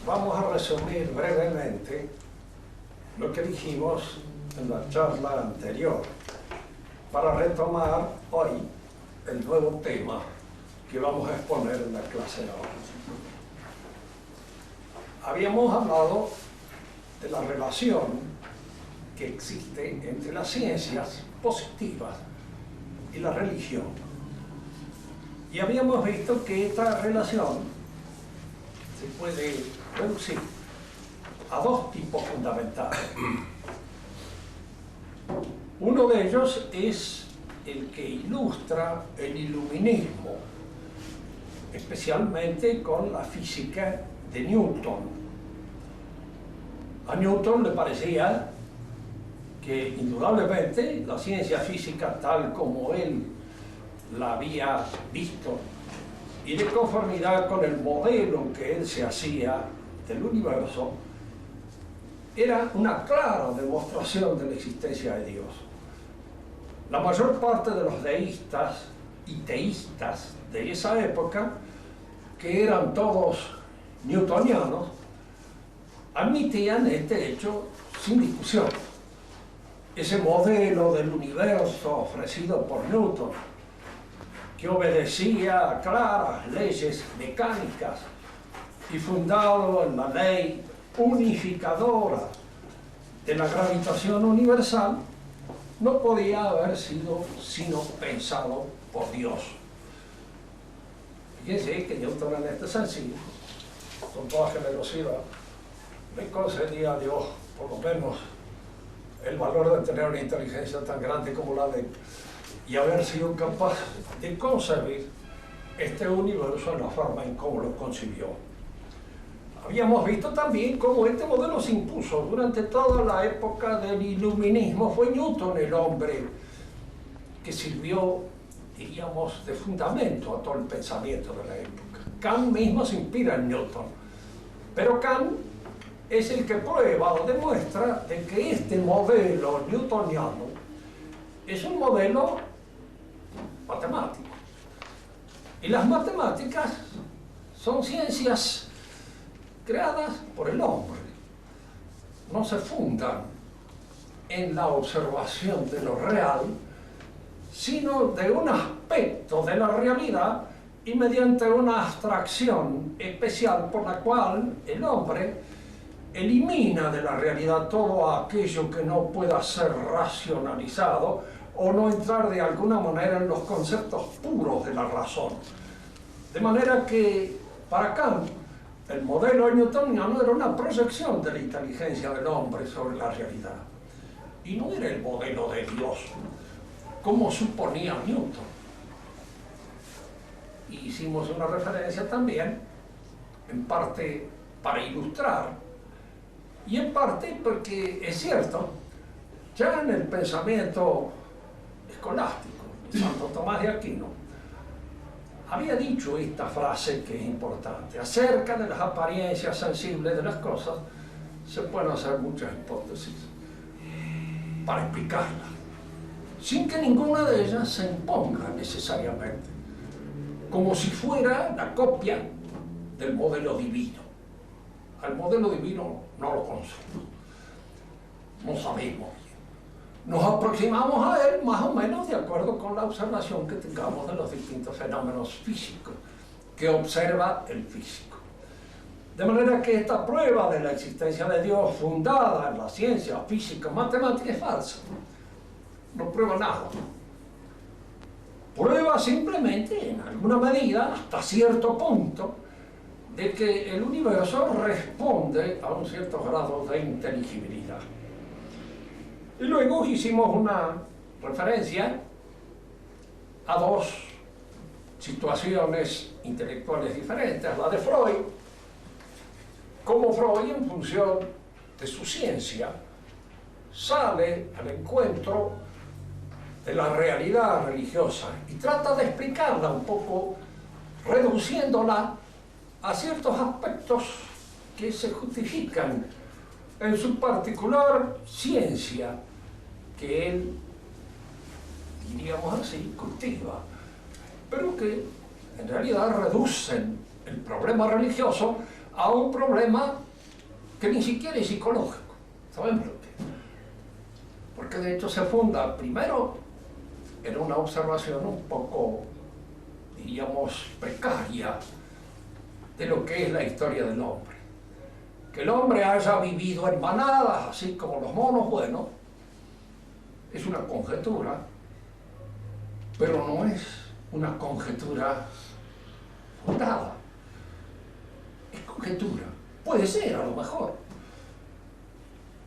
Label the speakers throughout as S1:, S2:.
S1: vamos a resumir brevemente lo que dijimos en la charla anterior para retomar hoy el nuevo tema que vamos a exponer en la clase de hoy. Habíamos hablado de la relación que existe entre las ciencias positivas y la religión. Y habíamos visto que esta relación se puede reducir a dos tipos fundamentales. Uno de ellos es el que ilustra el iluminismo, especialmente con la física de Newton. A Newton le parecía que indudablemente la ciencia física tal como él la había visto y de conformidad con el modelo que él se hacía del universo era una clara demostración de la existencia de Dios. La mayor parte de los deístas y teístas de esa época, que eran todos newtonianos, admitían este hecho sin discusión. Ese modelo del universo ofrecido por Newton, que obedecía a claras leyes mecánicas y fundado en la ley unificadora de la gravitación universal, no podía haber sido sino pensado por Dios. Fíjense que Newton en este sentido, con toda generosidad, le concedía a Dios por lo menos el valor de tener una inteligencia tan grande como la de él y haber sido capaz de concebir este universo en la forma en cómo lo concibió. Habíamos visto también cómo este modelo se impuso durante toda la época del iluminismo. Fue Newton el hombre que sirvió, diríamos, de fundamento a todo el pensamiento de la época. Kant mismo se inspira en Newton, pero Kant es el que prueba o demuestra de que este modelo newtoniano es un modelo matemático. Y las matemáticas son ciencias creadas por el hombre. No se fundan en la observación de lo real, sino de un aspecto de la realidad y mediante una abstracción especial por la cual el hombre elimina de la realidad todo aquello que no pueda ser racionalizado o no entrar de alguna manera en los conceptos puros de la razón. De manera que para Kant el modelo newtoniano era una proyección de la inteligencia del hombre sobre la realidad y no era el modelo de Dios como suponía Newton. Y hicimos una referencia también en parte para ilustrar y en parte porque es cierto, ya en el pensamiento escolástico de Santo Tomás de Aquino había dicho esta frase que es importante: acerca de las apariencias sensibles de las cosas se pueden hacer muchas hipótesis para explicarlas, sin que ninguna de ellas se imponga necesariamente, como si fuera la copia del modelo divino. Al modelo divino no lo conocemos, no sabemos bien. Nos aproximamos a él más o menos de acuerdo con la observación que tengamos de los distintos fenómenos físicos que observa el físico. De manera que esta prueba de la existencia de Dios fundada en la ciencia física matemática es falsa. No prueba nada. Prueba simplemente, en alguna medida, hasta cierto punto, de que el universo responde a un cierto grado de inteligibilidad. Y luego hicimos una referencia a dos situaciones intelectuales diferentes, la de Freud, como Freud, en función de su ciencia, sale al encuentro de la realidad religiosa y trata de explicarla un poco, reduciéndola a ciertos aspectos que se justifican en su particular ciencia que él, diríamos así, cultiva, pero que en realidad reducen el problema religioso a un problema que ni siquiera es psicológico. ¿Sabemos lo que es? Porque de hecho se funda primero en una observación un poco, diríamos, precaria de lo que es la historia del hombre. Que el hombre haya vivido en manadas, así como los monos, bueno, es una conjetura, pero no es una conjetura fundada. Es conjetura. Puede ser, a lo mejor,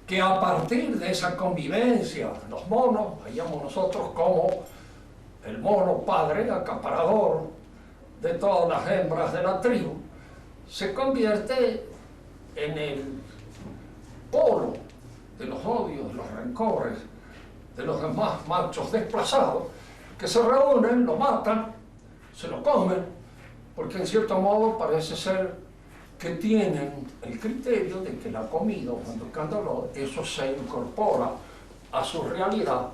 S1: que a partir de esa convivencia de los monos, veíamos nosotros como el mono padre, acaparador de todas las hembras de la tribu, se convierte en el polo de los odios, de los rencores, de los demás machos desplazados, que se reúnen, lo matan, se lo comen, porque en cierto modo parece ser que tienen el criterio de que la comida, cuando eso se incorpora a su realidad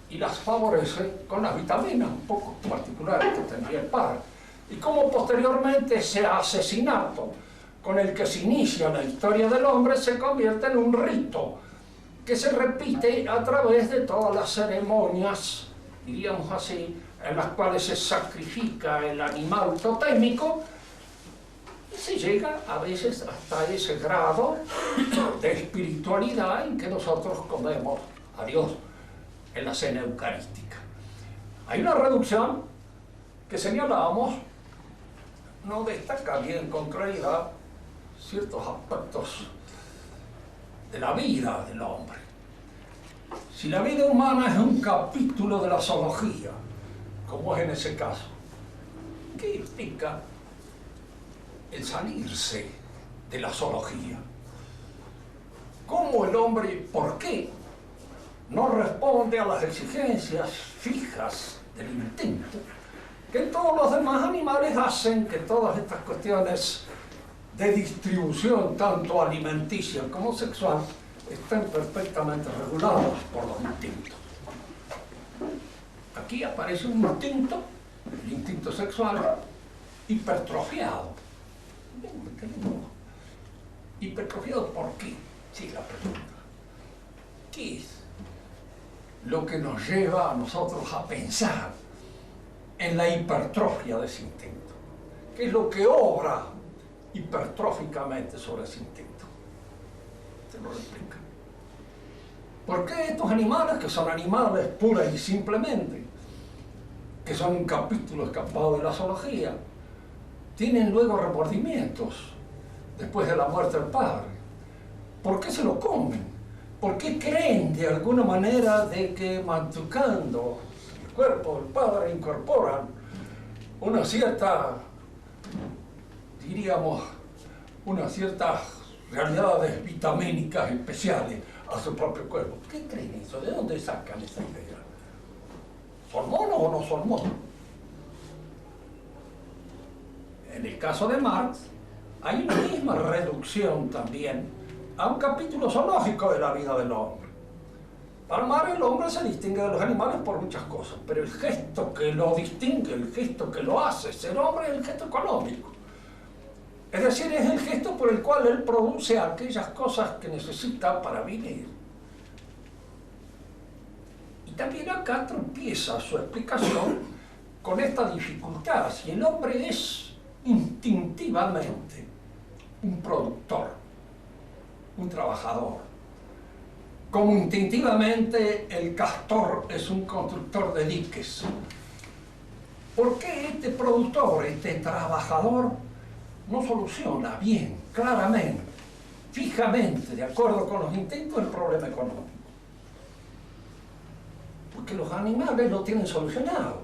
S1: y las favorece con las vitaminas un poco particulares que tendría el padre. Y como posteriormente ese asesinato con el que se inicia la historia del hombre se convierte en un rito que se repite a través de todas las ceremonias, diríamos así, en las cuales se sacrifica el animal totémico, y se llega a veces hasta ese grado de espiritualidad en que nosotros comemos a Dios en la cena eucarística. Hay una reducción que señalábamos, no destaca bien con claridad ciertos aspectos de la vida del hombre. Si la vida humana es un capítulo de la zoología, como es en ese caso, ¿qué implica el salirse de la zoología? ¿Cómo el hombre, por qué, no responde a las exigencias fijas del instinto que todos los demás animales hacen, que todas estas cuestiones de distribución, tanto alimenticia como sexual, estén perfectamente reguladas por los instintos? Aquí aparece un instinto, el instinto sexual, hipertrofiado. ¿Hipertrofiado por qué? Sí, la pregunta. ¿Qué es lo que nos lleva a nosotros a pensar en la hipertrofia de ese instinto? ¿Qué es lo que obra hipertróficamente sobre ese instinto? Se nos lo explica. ¿Por qué estos animales, que son animales pura y simplemente, que son un capítulo escapado de la zoología, tienen luego remordimientos después de la muerte del padre? ¿Por qué se lo comen? ¿Por qué creen de alguna manera de que mantucando el cuerpo del padre incorporan una cierta, diríamos, unas ciertas realidades vitamínicas especiales a su propio cuerpo? ¿Qué creen eso? ¿De dónde sacan esa idea? ¿Son monos o no son monos? En el caso de Marx, hay una misma reducción también a un capítulo zoológico de la vida del hombre. Para Marx, el hombre se distingue de los animales por muchas cosas, pero el gesto que lo distingue, el gesto que lo hace ser hombre, es el gesto económico. Es decir, es el gesto por el cual él produce aquellas cosas que necesita para vivir. Y también acá tropieza su explicación con esta dificultad. Si el hombre es instintivamente un productor, un trabajador, como instintivamente el castor es un constructor de diques, ¿por qué este productor, este trabajador, no soluciona bien, claramente, fijamente, de acuerdo con los instintos, el problema económico? Porque los animales lo tienen solucionado.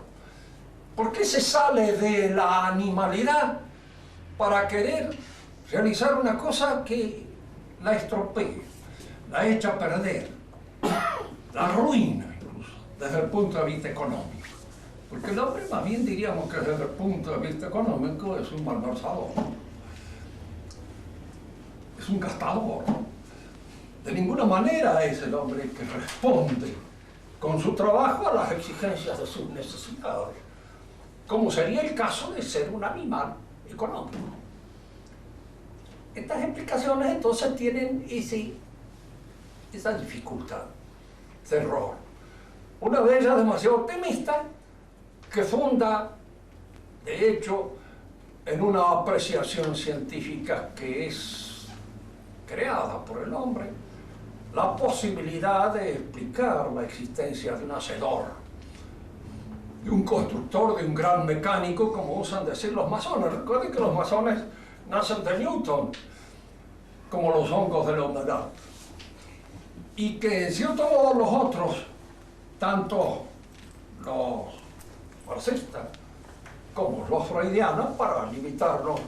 S1: ¿Por qué se sale de la animalidad para querer realizar una cosa que la estropea, la echa a perder, la arruina incluso, desde el punto de vista económico? Porque el hombre, más bien diríamos que desde el punto de vista económico, es un malversador, es un gastador. De ninguna manera es el hombre que responde con su trabajo a las exigencias de sus necesidades, como sería el caso de ser un animal económico. Estas explicaciones entonces tienen esa dificultad, ese error. Una de ellas demasiado optimista, que funda, de hecho, en una apreciación científica que es creada por el hombre, la posibilidad de explicar la existencia de un hacedor, de un constructor, de un gran mecánico, como usan decir los masones. Recuerden que los masones nacen de Newton, como los hongos de la humedad. Y que en cierto modo los otros, tanto los marxistas como los freudianos, para limitarnos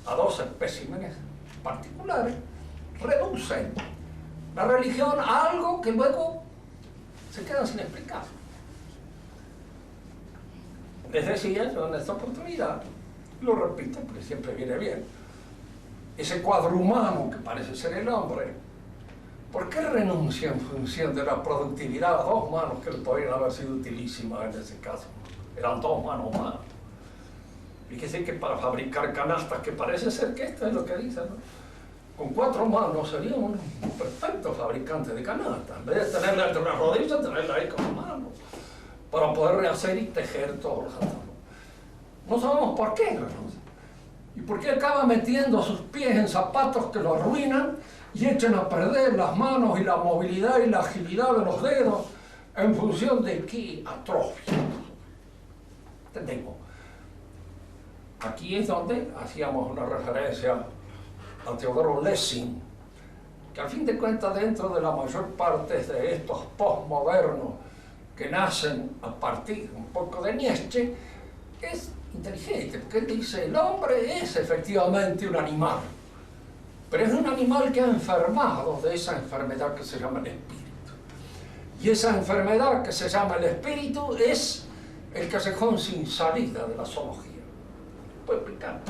S1: a dos especímenes particulares, reducen la religión a algo que luego se queda sin explicar. Les decía yo en esta oportunidad, lo repito porque siempre viene bien, ese cuadro humano que parece ser el hombre, ¿por qué renuncia en función de la productividad a dos manos que podrían haber sido utilísimas en ese caso? Eran dos manos más. Fíjese que para fabricar canastas, que parece ser que esto es lo que dicen, ¿no? Con 4 manos sería un perfecto fabricante de canastas. En vez de tenerla entre una rodilla, tenerla ahí con la mano, para poder rehacer y tejer todos los atados. No sabemos por qué renuncia. ¿Y por qué acaba metiendo sus pies en zapatos que lo arruinan y echan a perder las manos y la movilidad y la agilidad de los dedos en función de qué atrofia? ¿Entendemos? Aquí es donde hacíamos una referencia a Teodoro Lessing, que al fin de cuentas dentro de la mayor parte de estos postmodernos que nacen a partir un poco de Nietzsche, es inteligente, porque él dice, el hombre es efectivamente un animal, pero es un animal que ha enfermado de esa enfermedad que se llama el espíritu. Y esa enfermedad que se llama el espíritu es el callejón sin salida de la zoología. ¿Puedo explicar?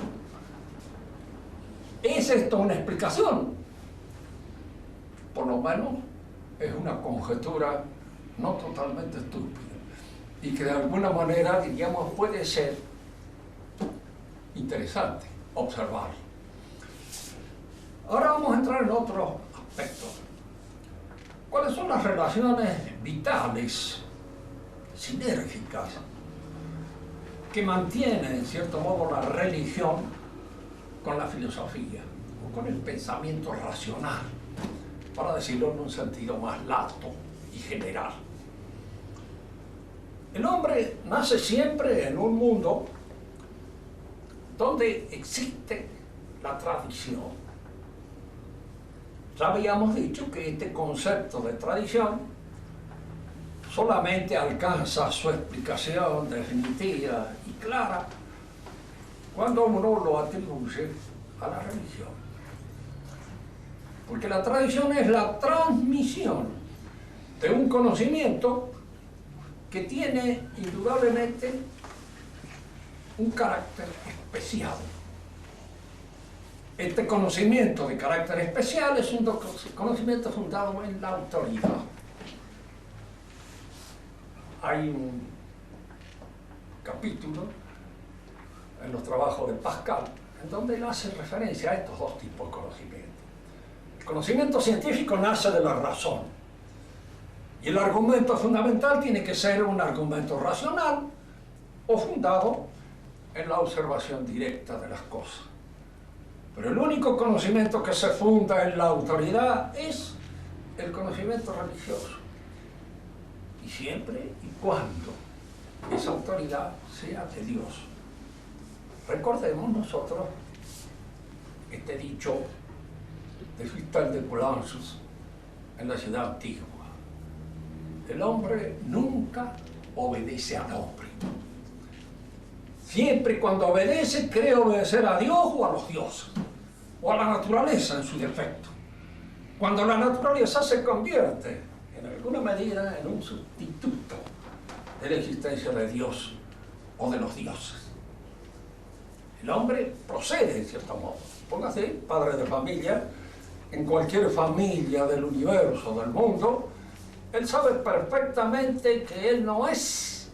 S1: ¿Es esto una explicación? Por lo menos es una conjetura no totalmente estúpida y que de alguna manera, diríamos, puede ser interesante observar. Ahora vamos a entrar en otro aspecto. ¿Cuáles son las relaciones vitales, sinérgicas, que mantienen en cierto modo la religión con la filosofía o con el pensamiento racional, para decirlo en un sentido más lato y general? El hombre nace siempre en un mundo donde existe la tradición. Ya habíamos dicho que este concepto de tradición solamente alcanza su explicación definitiva y clara cuando uno lo atribuye a la religión. Porque la tradición es la transmisión de un conocimiento que tiene indudablemente un carácter especial. Este conocimiento de carácter especial es un conocimiento fundado en la autoridad. Hay un capítulo en los trabajos de Pascal en donde él hace referencia a estos dos tipos de conocimiento. El conocimiento científico nace de la razón y el argumento fundamental tiene que ser un argumento racional o fundado en la observación directa de las cosas. Pero el único conocimiento que se funda en la autoridad es el conocimiento religioso. Y siempre y cuando esa autoridad sea de Dios. Recordemos nosotros este dicho de Cristal de Coulanges en la ciudad antigua. El hombre nunca obedece al hombre. Siempre y cuando obedece, cree obedecer a Dios o a los dioses, o a la naturaleza en su defecto. Cuando la naturaleza se convierte en alguna medida en un sustituto de la existencia de Dios o de los dioses. El hombre procede en cierto modo. Póngase padre de familia, en cualquier familia del universo, del mundo, él sabe perfectamente que él no es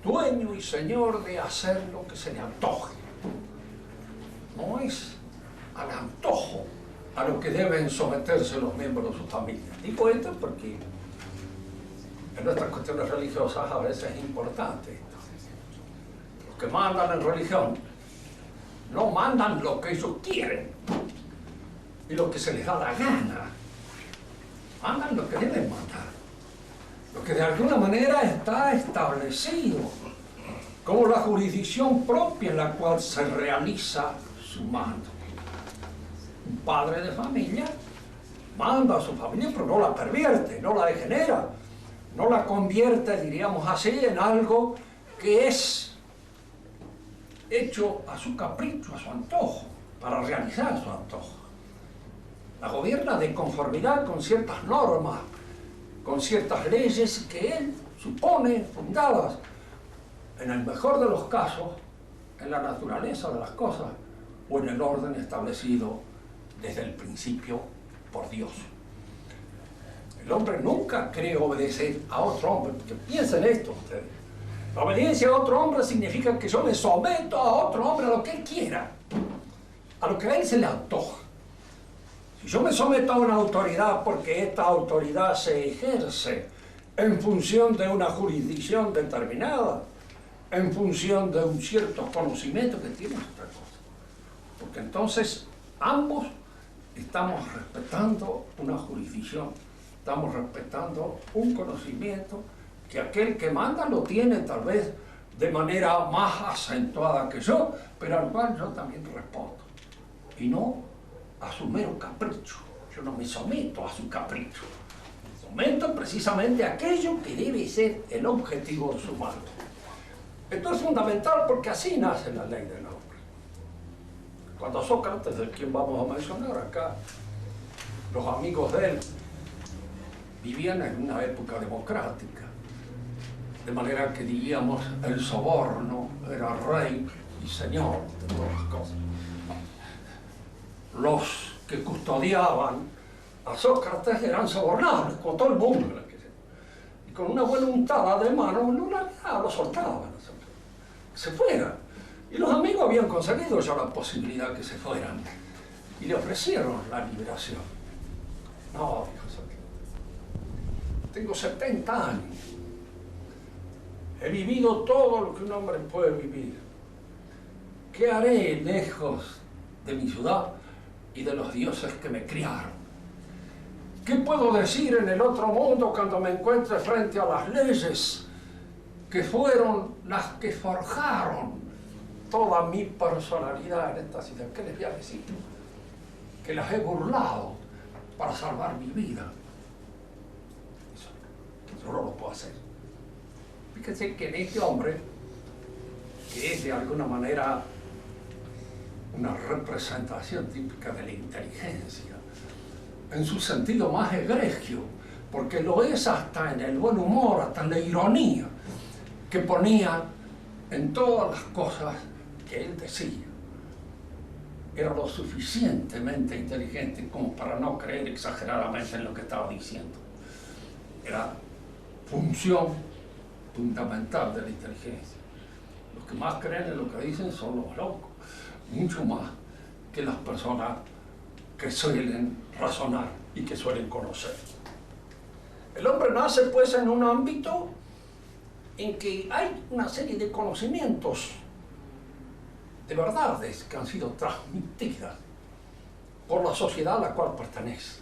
S1: dueño y señor de hacer lo que se le antoje. No es al antojo a lo que deben someterse los miembros de su familia. Digo esto porque en nuestras cuestiones religiosas a veces es importante esto. Los que mandan en religión no mandan lo que ellos quieren y lo que se les da la gana. Mandan lo que deben mandar, lo que de alguna manera está establecido como la jurisdicción propia en la cual se realiza su mando. Un padre de familia manda a su familia, pero no la pervierte, no la degenera, no la convierte, diríamos así, en algo que es hecho a su capricho, a su antojo, para realizar su antojo. La gobierna de conformidad con ciertas normas, con ciertas leyes que él supone fundadas, en el mejor de los casos, en la naturaleza de las cosas o en el orden establecido desde el principio por Dios. El hombre nunca cree obedecer a otro hombre, porque piensen esto ustedes. La obediencia a otro hombre significa que yo me someto a otro hombre a lo que él quiera, a lo que a él se le antoja. Si yo me someto a una autoridad porque esta autoridad se ejerce en función de una jurisdicción determinada, en función de un cierto conocimiento que tiene otra cosa. Porque entonces ambos estamos respetando una jurisdicción, estamos respetando un conocimiento que aquel que manda lo tiene tal vez de manera más acentuada que yo, pero al cual yo también respondo. Y no a su mero capricho. Yo no me someto a su capricho. Me someto precisamente a aquello que debe ser el objetivo de su mando. Esto es fundamental porque así nace la ley del hombre. Cuando Sócrates, de quien vamos a mencionar acá, los amigos de él vivían en una época democrática, de manera que diríamos el soborno era rey y señor de todas las cosas. Los que custodiaban a Sócrates eran sobornables, como todo el mundo. Y con una buena untada de mano lo soltaban, se fueran. Y los amigos habían conseguido ya la posibilidad que se fueran y le ofrecieron la liberación. No, dijo Sócrates, tengo 70 años, he vivido todo lo que un hombre puede vivir. ¿Qué haré lejos de mi ciudad y de los dioses que me criaron? ¿Qué puedo decir en el otro mundo cuando me encuentre frente a las leyes que fueron las que forjaron toda mi personalidad en esta ciudad? ¿Qué les voy a decir? Que las he burlado para salvar mi vida. Eso no lo puedo hacer. Fíjense que en este hombre, que es de alguna manera una representación típica de la inteligencia, en su sentido más egregio, porque lo es hasta en el buen humor, hasta en la ironía que ponía en todas las cosas que él decía. Era lo suficientemente inteligente como para no creer exageradamente en lo que estaba diciendo. Era función fundamental de la inteligencia. Los que más creen en lo que dicen son los locos, mucho más que las personas que suelen razonar y que suelen conocer. El hombre nace pues en un ámbito en que hay una serie de conocimientos, de verdades que han sido transmitidas por la sociedad a la cual pertenece.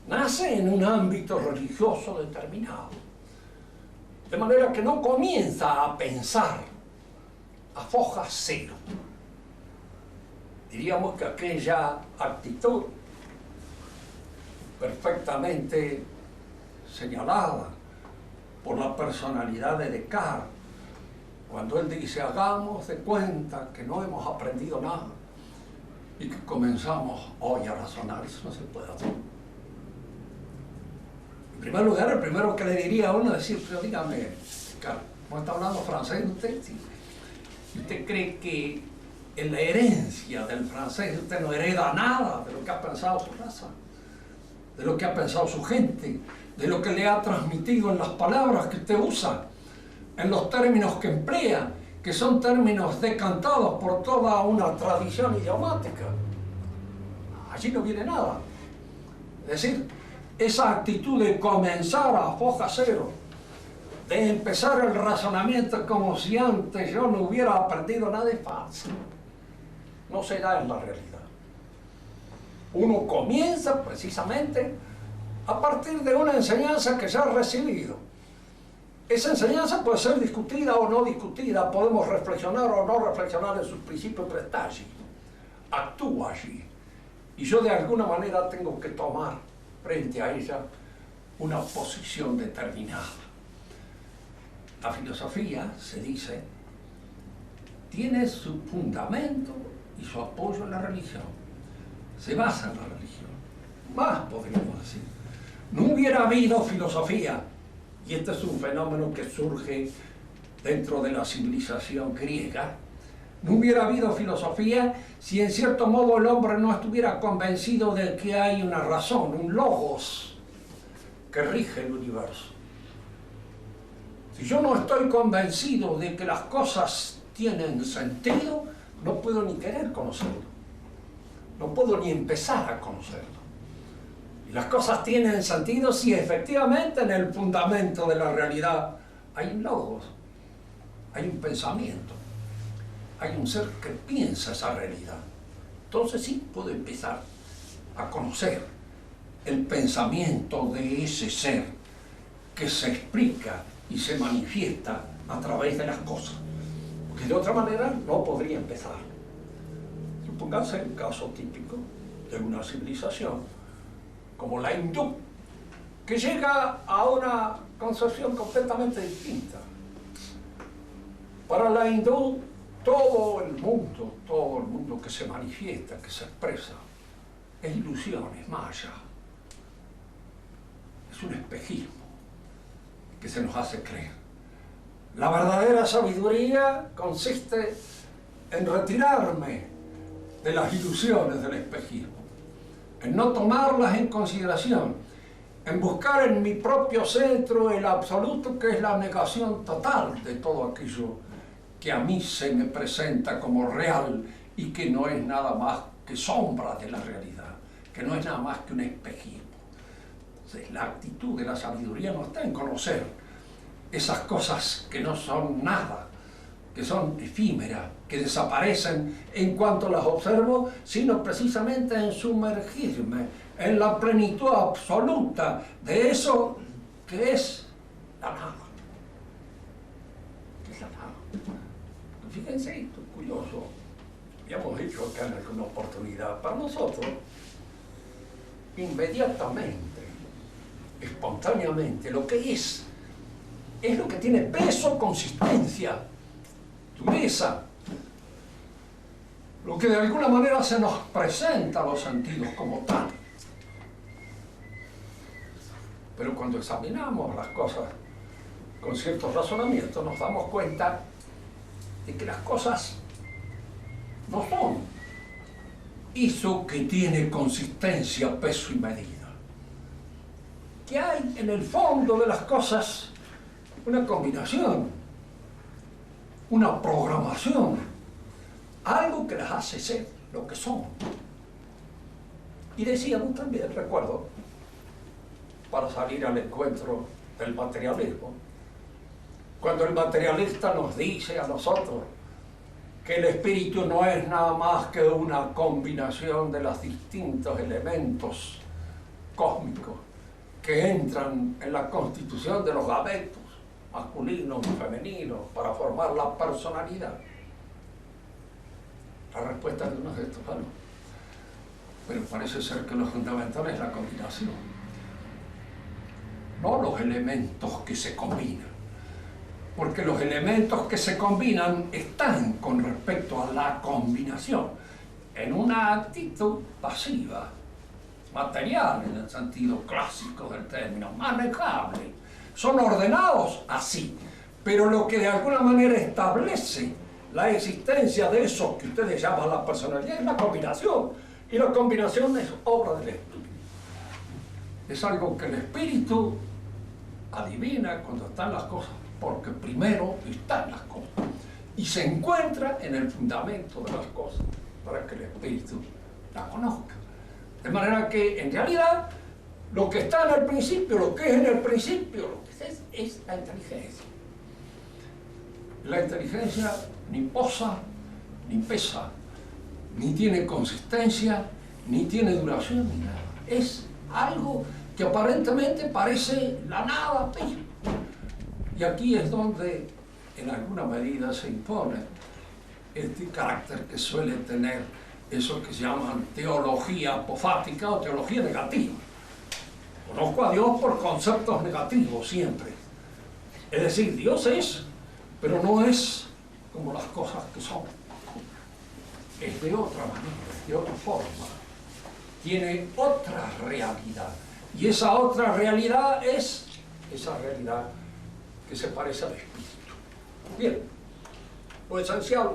S1: Nace en un ámbito religioso determinado, de manera que no comienza a pensar a foja cero. Diríamos que aquella actitud perfectamente señalada por la personalidad de Descartes, cuando él dice, hagamos de cuenta que no hemos aprendido nada y que comenzamos hoy a razonar, eso no se puede hacer. En primer lugar, el primero que le diría a uno es decir, pero dígame, ¿cómo está hablando francés usted? ¿Y usted cree que en la herencia del francés usted no hereda nada de lo que ha pensado su raza, de lo que ha pensado su gente, de lo que le ha transmitido en las palabras que usted usa, en los términos que emplea, que son términos decantados por toda una tradición idiomática? allí no viene nada. Es decir, esa actitud de comenzar a foja cero, de empezar el razonamiento como si antes yo no hubiera aprendido nada, es fácil. No se da en la realidad. Uno comienza precisamente a partir de una enseñanza que ya ha recibido. Esa enseñanza puede ser discutida o no discutida, podemos reflexionar o no reflexionar en sus principios, pero está allí, actúa allí. Y yo de alguna manera tengo que tomar frente a ella una posición determinada. La filosofía, se dice, tiene su fundamento y su apoyo en la religión. Se basa en la religión. Más podríamos decir. No hubiera habido filosofía, y este es un fenómeno que surge dentro de la civilización griega, no hubiera habido filosofía si en cierto modo el hombre no estuviera convencido de que hay una razón, un logos, que rige el universo. Si yo no estoy convencido de que las cosas tienen sentido, no puedo ni querer conocerlo. No puedo ni empezar a conocerlo. Y las cosas tienen sentido si efectivamente en el fundamento de la realidad hay un logos, hay un pensamiento, hay un ser que piensa esa realidad. Entonces sí puedo empezar a conocer el pensamiento de ese ser que se explica y se manifiesta a través de las cosas. Porque de otra manera no podría empezar. Supóngase el caso típico de una civilización como la hindú, que llega a una concepción completamente distinta. Para la hindú, todo el mundo que se manifiesta, que se expresa, es ilusión, es maya, es un espejismo que se nos hace creer. La verdadera sabiduría consiste en retirarme de las ilusiones del espejismo, en no tomarlas en consideración, en buscar en mi propio centro el absoluto, que es la negación total de todo aquello que a mí se me presenta como real y que no es nada más que sombra de la realidad, que no es nada más que un espejismo. Entonces, la actitud de la sabiduría no está en conocer esas cosas que no son nada, que son efímeras, que desaparecen en cuanto las observo, sino precisamente en sumergirme en la plenitud absoluta de eso que es la nada. ¿Qué es la nada? Fíjense, esto es curioso. Habíamos dicho acá en alguna oportunidad, para nosotros, inmediatamente, espontáneamente, lo que es lo que tiene peso, consistencia, dureza, lo que de alguna manera se nos presenta a los sentidos como tal. Pero cuando examinamos las cosas con ciertos razonamientos, nos damos cuenta de que las cosas no son eso que tiene consistencia, peso y medida. Que hay en el fondo de las cosas una combinación, una programación, algo que las hace ser lo que son. Y decíamos también, recuerdo, para salir al encuentro del materialismo, cuando el materialista nos dice a nosotros que el espíritu no es nada más que una combinación de los distintos elementos cósmicos que entran en la constitución de los gametos masculinos y femeninos para formar la personalidad. La respuesta de uno es esto, claro. Pero parece ser que lo fundamental es la combinación, no los elementos que se combinan. Porque los elementos que se combinan están con respecto a la combinación en una actitud pasiva, material en el sentido clásico del término, manejable. Son ordenados así, pero lo que de alguna manera establece la existencia de eso que ustedes llaman la personalidad es la combinación, y la combinación es obra del espíritu. Es algo que el espíritu adivina cuando están las cosas, porque primero están las cosas y se encuentra en el fundamento de las cosas para que el espíritu la conozca. De manera que, en realidad, lo que está en el principio, lo que es en el principio, lo que es la inteligencia. La inteligencia ni posa, ni pesa, ni tiene consistencia, ni tiene duración, ni nada. Es algo que aparentemente parece la nada misma. Y aquí es donde, en alguna medida, se impone este carácter que suele tener eso que se llaman teología apofática o teología negativa. Conozco a Dios por conceptos negativos siempre. Es decir, Dios es, pero no es como las cosas que son. Es de otra manera, de otra forma. Tiene otra realidad. Y esa otra realidad es esa realidad que se parece al Espíritu. Bien, lo esencial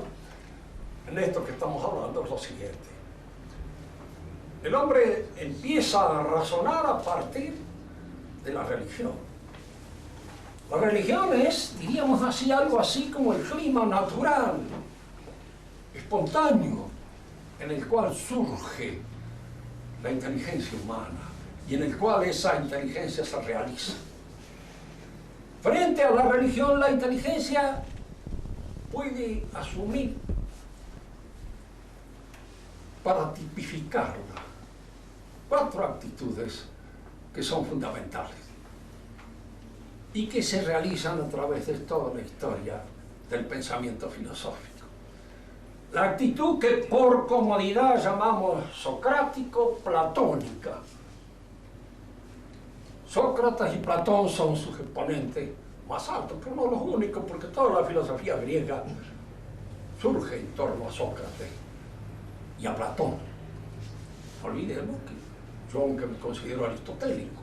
S1: en esto que estamos hablando es lo siguiente. El hombre empieza a razonar a partir de la religión. La religión es, diríamos así, algo así como el clima natural, espontáneo, en el cual surge la inteligencia humana y en el cual esa inteligencia se realiza. Frente a la religión, la inteligencia puede asumir, para tipificarla, 4 actitudes que son fundamentales y que se realizan a través de toda la historia del pensamiento filosófico. La actitud que por comodidad llamamos socrático-platónica. Sócrates y Platón son sus exponentes más altos, pero no los únicos, porque toda la filosofía griega surge en torno a Sócrates y a Platón. No olvidemos que yo, aunque me considero aristotélico,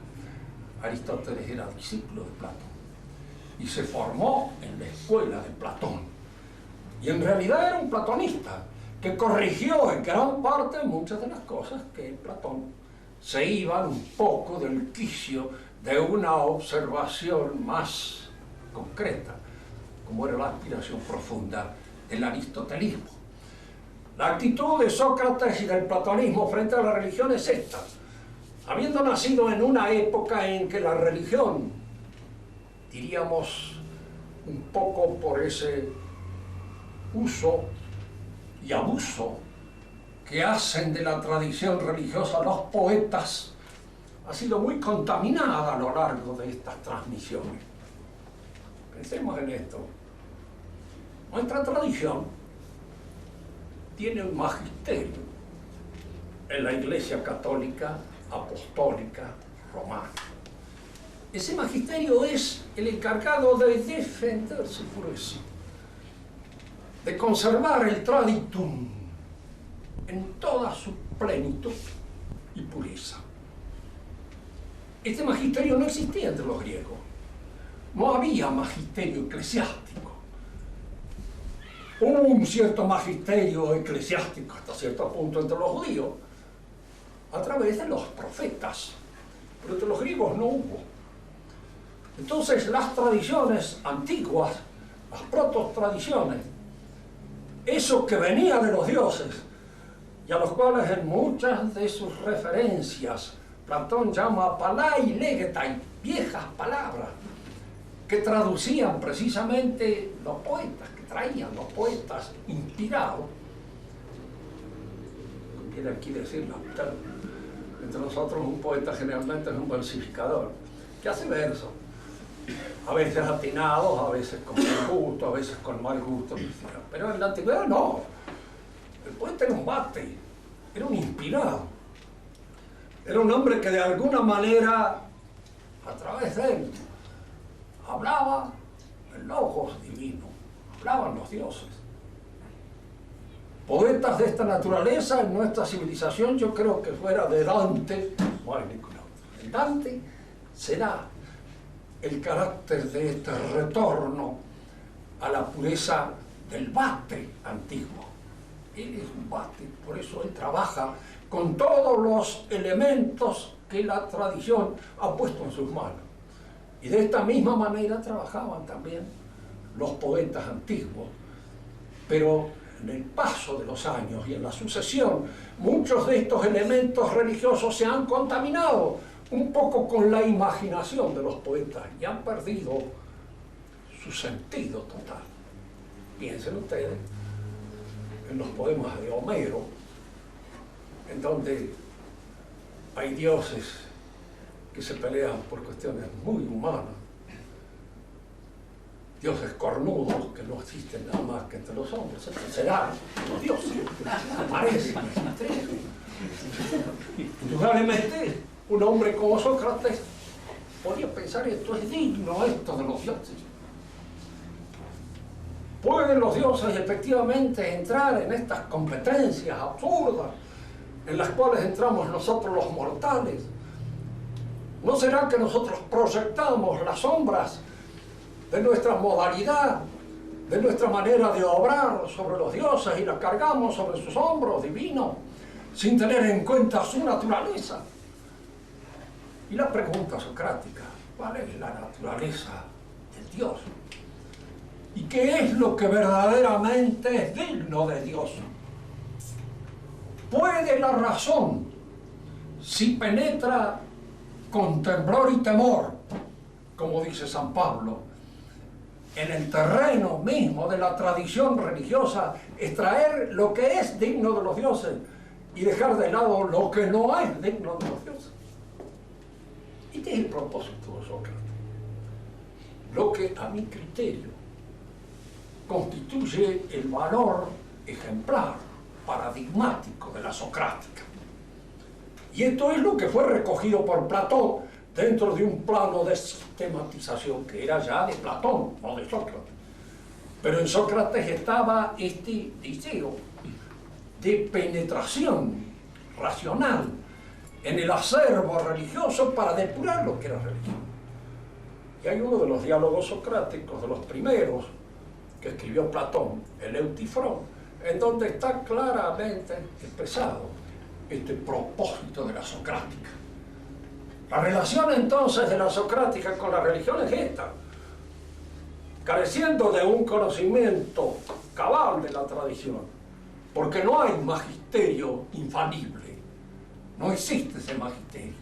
S1: Aristóteles era discípulo de Platón y se formó en la escuela de Platón. Y en realidad era un platonista que corrigió en gran parte muchas de las cosas que Platón se iban un poco del quicio de una observación más concreta, como era la aspiración profunda del aristotelismo. La actitud de Sócrates y del platonismo frente a la religión es esta. Habiendo nacido en una época en que la religión, diríamos, un poco por ese uso y abuso que hacen de la tradición religiosa los poetas, ha sido muy contaminada a lo largo de estas transmisiones. Pensemos en esto. Nuestra tradición tiene un magisterio en la Iglesia Católica Apostólica Romana. Ese magisterio es el encargado de defender su pureza, de conservar el traditum en toda su plenitud y pureza. Este magisterio no existía entre los griegos. No había magisterio eclesiástico. Hubo un cierto magisterio eclesiástico hasta cierto punto entre los judíos a través de los profetas, pero entre los griegos no hubo. Entonces las tradiciones antiguas, las proto-tradiciones, eso que venía de los dioses y a los cuales en muchas de sus referencias Platón llama palai legetai, viejas palabras, que traducían precisamente los poetas, que traían los poetas inspirados. Quiere aquí decirlo, entre nosotros un poeta generalmente es un versificador, que hace versos, a veces atinados, a veces con buen gusto, a veces con mal gusto, pero en la antigüedad no. El poeta era un bate, era un inspirado. Era un hombre que de alguna manera, a través de él, hablaba el logos divino, hablaban los dioses. Poetas de esta naturaleza en nuestra civilización, yo creo que fuera de Dante, no hay ningún otro. En Dante será el carácter de este retorno a la pureza del bate antiguo. Él es un bate, por eso él trabaja con todos los elementos que la tradición ha puesto en sus manos. Y de esta misma manera trabajaban también los poetas antiguos, pero en el paso de los años y en la sucesión, muchos de estos elementos religiosos se han contaminado un poco con la imaginación de los poetas y han perdido su sentido total. Piensen ustedes en los poemas de Homero, en donde hay dioses que se pelean por cuestiones muy humanas, dioses cornudos que no existen nada más que entre los hombres. Estos serán los dioses, aparecen, existen. Indudablemente, un hombre como Sócrates podía pensar: esto es digno, esto de los dioses. ¿Pueden los dioses efectivamente entrar en estas competencias absurdas en las cuales entramos nosotros los mortales? ¿No será que nosotros proyectamos las sombras de nuestra modalidad, de nuestra manera de obrar sobre los dioses y las cargamos sobre sus hombros divinos, sin tener en cuenta su naturaleza? Y la pregunta socrática: ¿cuál es la naturaleza del Dios? ¿Y qué es lo que verdaderamente es digno de Dios? ¿Puede la razón, si penetra con temblor y temor, como dice San Pablo, en el terreno mismo de la tradición religiosa, extraer lo que es digno de los dioses y dejar de lado lo que no es digno de los dioses? Este es el propósito de Sócrates. Lo que, a mi criterio, constituye el valor ejemplar, paradigmático de la socrática. Y esto es lo que fue recogido por Platón dentro de un plano de sistematización que era ya de Platón, no de Sócrates. Pero en Sócrates estaba este deseo de penetración racional en el acervo religioso para depurar lo que era religión. Y hay uno de los diálogos socráticos, de los primeros, que escribió Platón, el Eutifrón, en donde está claramente expresado este propósito de la socrática. La relación entonces de la socrática con la religión es esta: careciendo de un conocimiento cabal de la tradición, porque no hay magisterio infalible, no existe ese magisterio,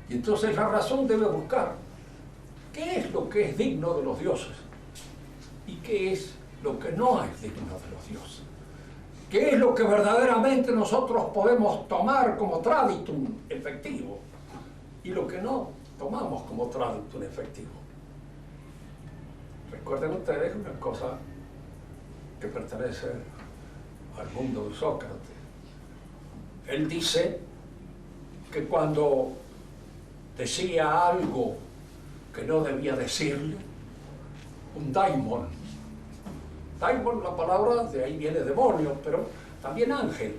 S1: y entonces la razón debe buscar qué es lo que es digno de los dioses y qué es lo que no es digno de los dioses. ¿Qué es lo que verdaderamente nosotros podemos tomar como traditum efectivo y lo que no tomamos como traditum efectivo? Recuerden ustedes una cosa que pertenece al mundo de Sócrates. Él dice que cuando decía algo que no debía decirle, un daimon, la palabra de ahí viene demonio, pero también ángel.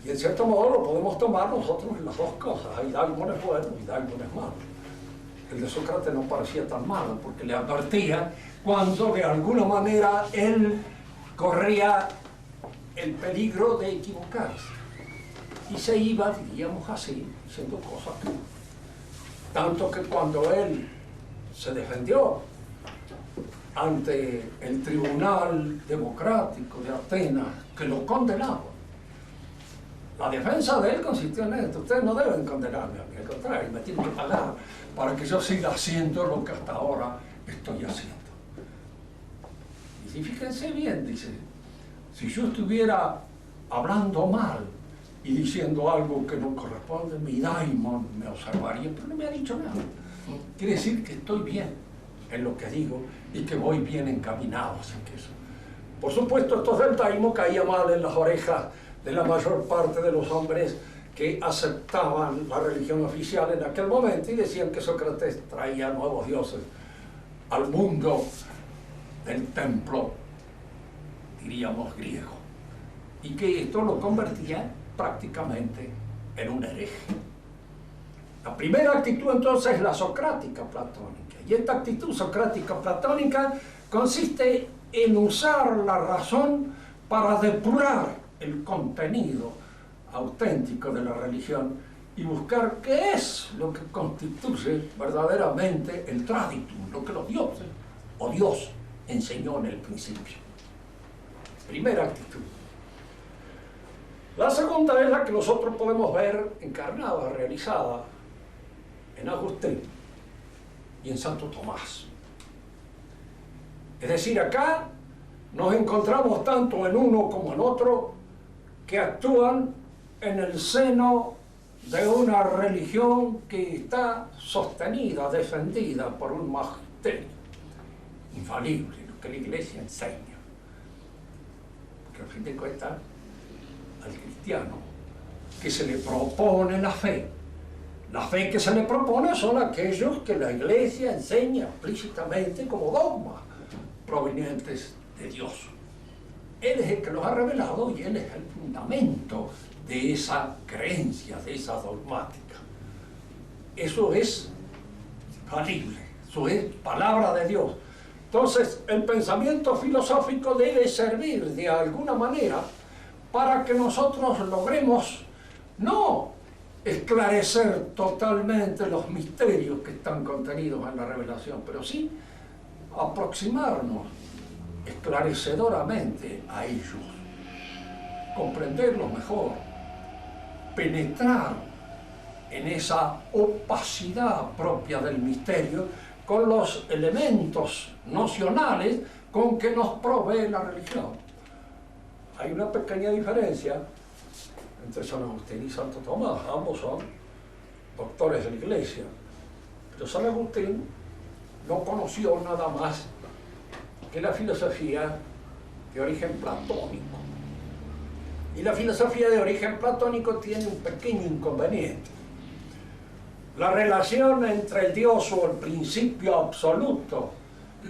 S1: Y en cierto modo lo podemos tomar nosotros en las dos cosas. Hay daimones buenos y daimones malos. El de Sócrates no parecía tan malo porque le advertía cuando de alguna manera él corría el peligro de equivocarse. Y se iba, diríamos así, diciendo cosas que... Tanto que cuando él se defendió ante el tribunal democrático de Atenas, que lo condenaba, la defensa de él consistió en esto: ustedes no deben condenarme a mí, al contrario, me tienen que pagar para que yo siga haciendo lo que hasta ahora estoy haciendo. Y si fíjense bien, dice, si yo estuviera hablando mal y diciendo algo que no corresponde, mi daimon me observaría, pero no me ha dicho nada. Quiere decir que estoy bien en lo que digo y que voy bien encaminado hacia eso. Por supuesto, esto del daimon caía mal en las orejas de la mayor parte de los hombres que aceptaban la religión oficial en aquel momento y decían que Sócrates traía nuevos dioses al mundo del templo, diríamos, griego, y que esto lo convertía prácticamente en un hereje. La primera actitud entonces es la socrática platónica, y esta actitud socrática platónica consiste en usar la razón para depurar el contenido auténtico de la religión y buscar qué es lo que constituye verdaderamente el traditum, lo que los dioses o Dios enseñó en el principio. Primera actitud. La segunda es la que nosotros podemos ver encarnada, realizada en Agustín y en Santo Tomás. Es decir, acá nos encontramos tanto en uno como en otro que actúan en el seno de una religión que está sostenida, defendida por un magisterio infalible, lo que la Iglesia enseña. Porque al fin de cuentas, al cristiano que se le propone la fe que se le propone son aquellos que la Iglesia enseña explícitamente como dogmas provenientes de Dios. Él es el que los ha revelado y Él es el fundamento de esa creencia, de esa dogmática. Eso es falible, eso es palabra de Dios. Entonces, el pensamiento filosófico debe servir de alguna manera para que nosotros logremos no esclarecer totalmente los misterios que están contenidos en la revelación, pero sí aproximarnos esclarecedoramente a ellos, comprenderlos mejor, penetrar en esa opacidad propia del misterio con los elementos nocionales con que nos provee la religión. Hay una pequeña diferencia entre San Agustín y Santo Tomás. Ambos son doctores de la Iglesia, pero San Agustín no conoció nada más que la filosofía de origen platónico. Y la filosofía de origen platónico tiene un pequeño inconveniente. La relación entre el Dios o el principio absoluto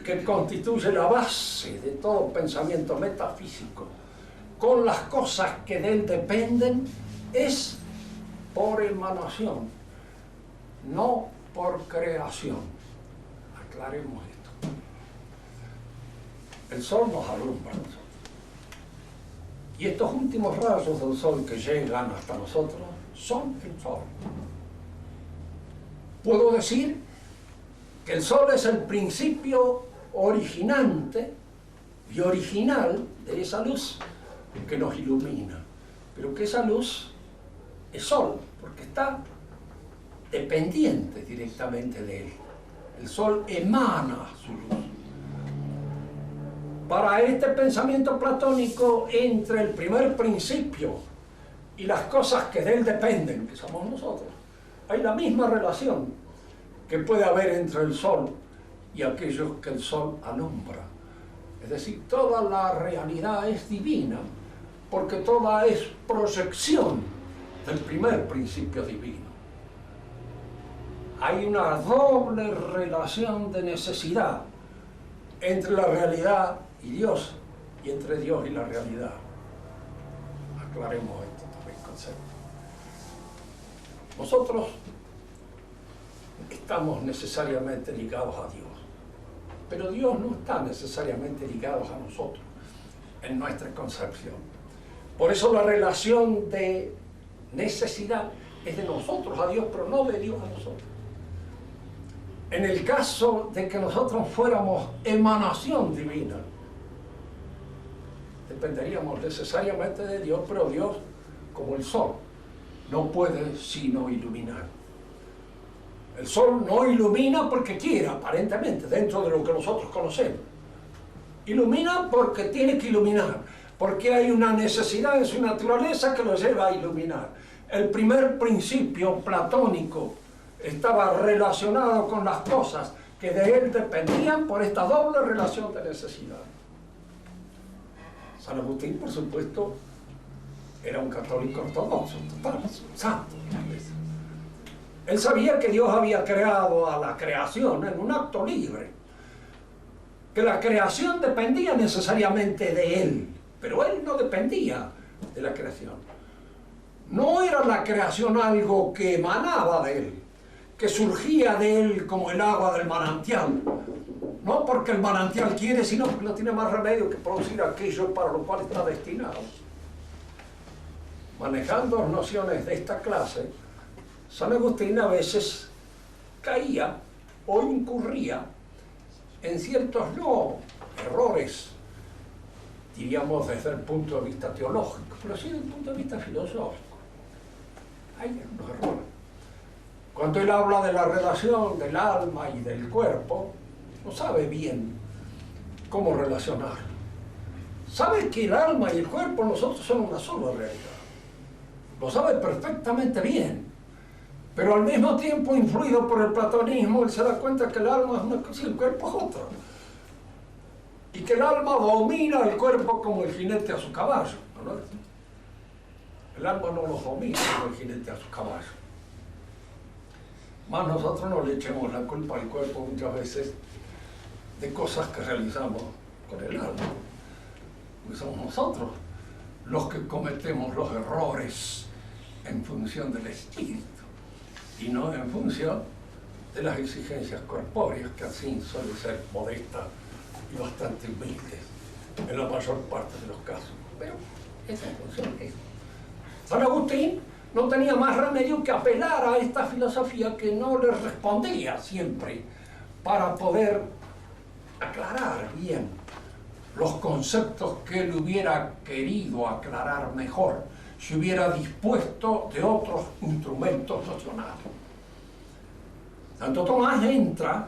S1: que constituye la base de todo pensamiento metafísico con las cosas que de él dependen es por emanación, no por creación. Aclaremos esto. El sol nos alumbra. Y estos últimos rayos del sol que llegan hasta nosotros son el sol. Puedo decir que el sol es el principio originante y original de esa luz que nos ilumina, pero que esa luz es sol, porque está dependiente directamente de él. El sol emana su luz. Para este pensamiento platónico, entre el primer principio y las cosas que de él dependen, que somos nosotros, hay la misma relación que puede haber entre el sol y aquellos que el sol alumbra. Es decir, toda la realidad es divina, porque toda es proyección del primer principio divino. Hay una doble relación de necesidad entre la realidad y Dios, y entre Dios y la realidad. Aclaremos esto también, concepto. Nosotros estamos necesariamente ligados a Dios, pero Dios no está necesariamente ligado a nosotros en nuestra concepción. Por eso la relación de necesidad es de nosotros a Dios, pero no de Dios a nosotros. En el caso de que nosotros fuéramos emanación divina, dependeríamos necesariamente de Dios, pero Dios, como el sol, no puede sino iluminar. El sol no ilumina porque quiera, aparentemente, dentro de lo que nosotros conocemos. Ilumina porque tiene que iluminar, porque hay una necesidad en su naturaleza que lo lleva a iluminar. El primer principio platónico estaba relacionado con las cosas que de él dependían por esta doble relación de necesidad. San Agustín, por supuesto, era un católico ortodoxo, total, santo. Él sabía que Dios había creado a la creación en un acto libre, que la creación dependía necesariamente de él, pero él no dependía de la creación. No era la creación algo que emanaba de él, que surgía de él como el agua del manantial, no porque el manantial quiere, sino porque no tiene más remedio que producir aquello para lo cual está destinado. Manejando nociones de esta clase, San Agustín a veces caía o incurría en ciertos errores diríamos desde el punto de vista teológico, pero sí desde el punto de vista filosófico. Hay unos errores. Cuando él habla de la relación del alma y del cuerpo, no sabe bien cómo relacionar. Sabe que el alma y el cuerpo nosotros son una sola realidad. Lo sabe perfectamente bien. Pero al mismo tiempo, influido por el platonismo, él se da cuenta que el alma es una cosa y el cuerpo es otra. Y que el alma domina al cuerpo como el jinete a su caballo, ¿no? El alma no los domina como el jinete a su caballo. Más nosotros no le echemos la culpa al cuerpo muchas veces de cosas que realizamos con el alma. Porque somos nosotros los que cometemos los errores en función del espíritu y no en función de las exigencias corpóreas, que así suelen ser modestas y bastante humildes en la mayor parte de los casos. Pero esa es función de eso. San Agustín no tenía más remedio que apelar a esta filosofía que no le respondía siempre para poder aclarar bien los conceptos que él hubiera querido aclarar mejor si hubiera dispuesto de otros instrumentos nocionales. Santo Tomás entra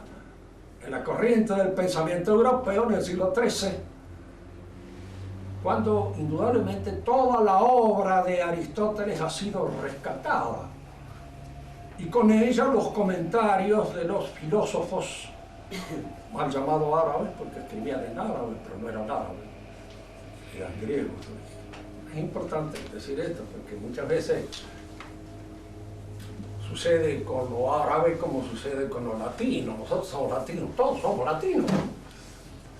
S1: en la corriente del pensamiento europeo en el siglo XIII, cuando indudablemente toda la obra de Aristóteles ha sido rescatada, y con ella los comentarios de los filósofos mal llamados árabes, porque escribían en árabe, pero no eran árabes, eran griegos. Es importante decir esto, porque muchas veces sucede con lo árabe como sucede con lo latino. Nosotros somos latinos, todos somos latinos,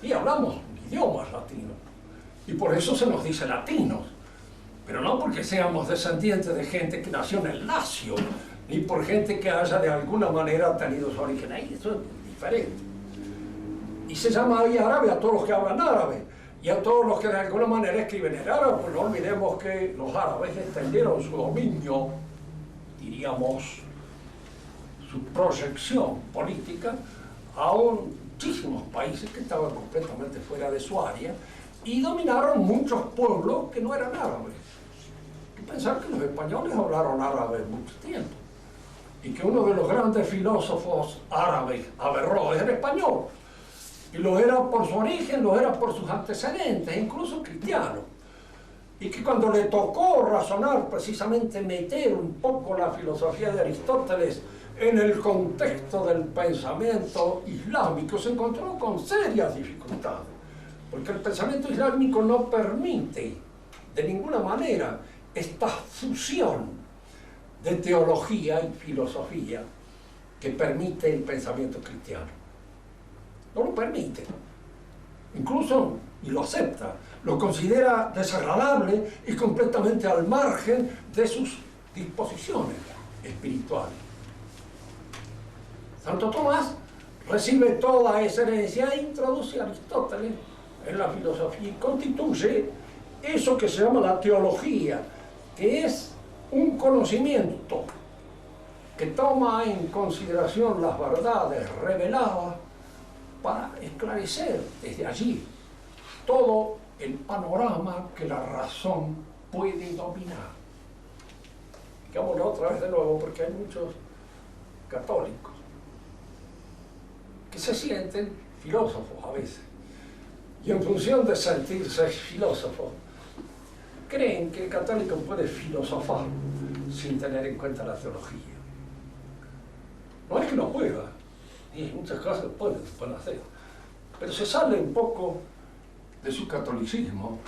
S1: y hablamos idiomas latinos, y por eso se nos dice latinos, pero no porque seamos descendientes de gente que nació en el Lacio, ni por gente que haya de alguna manera tenido su origen ahí. Eso es diferente. Y se llama ahí árabe a todos los que hablan árabe, y a todos los que de alguna manera escriben en árabe. Pues no olvidemos que los árabes extendieron su dominio, diríamos, su proyección política a muchísimos países que estaban completamente fuera de su área, y dominaron muchos pueblos que no eran árabes. Hay que pensar que los españoles hablaron árabe mucho tiempo, y que uno de los grandes filósofos árabes, Averroes, era español. Y lo era por su origen, lo era por sus antecedentes, incluso cristianos. Y que cuando le tocó razonar, precisamente meter un poco la filosofía de Aristóteles en el contexto del pensamiento islámico, se encontró con serias dificultades. Porque el pensamiento islámico no permite de ninguna manera esta fusión de teología y filosofía que permite el pensamiento cristiano. No lo permite, incluso, y lo acepta, lo considera desagradable y completamente al margen de sus disposiciones espirituales. Santo Tomás recibe toda esa herencia e introduce a Aristóteles en la filosofía y constituye eso que se llama la teología, que es un conocimiento que toma en consideración las verdades reveladas para esclarecer desde allí todo el panorama que la razón puede dominar. Digámoslo otra vez de nuevo, porque hay muchos católicos que se sienten filósofos a veces, y en función de sentirse filósofos, creen que el católico puede filosofar sin tener en cuenta la teología. No es que no pueda, y en muchas cosas pueden hacer, pero se sale un poco de su catolicismo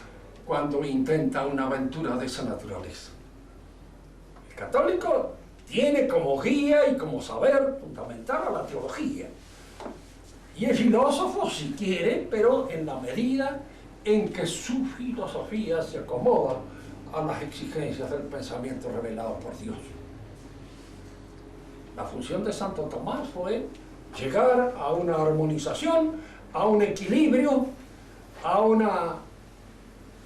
S1: cuando intenta una aventura de esa naturaleza. El católico tiene como guía y como saber fundamental a la teología, y es filósofo si quiere, pero en la medida en que su filosofía se acomoda a las exigencias del pensamiento revelado por Dios. La función de Santo Tomás fue llegar a una armonización, a un equilibrio, a una,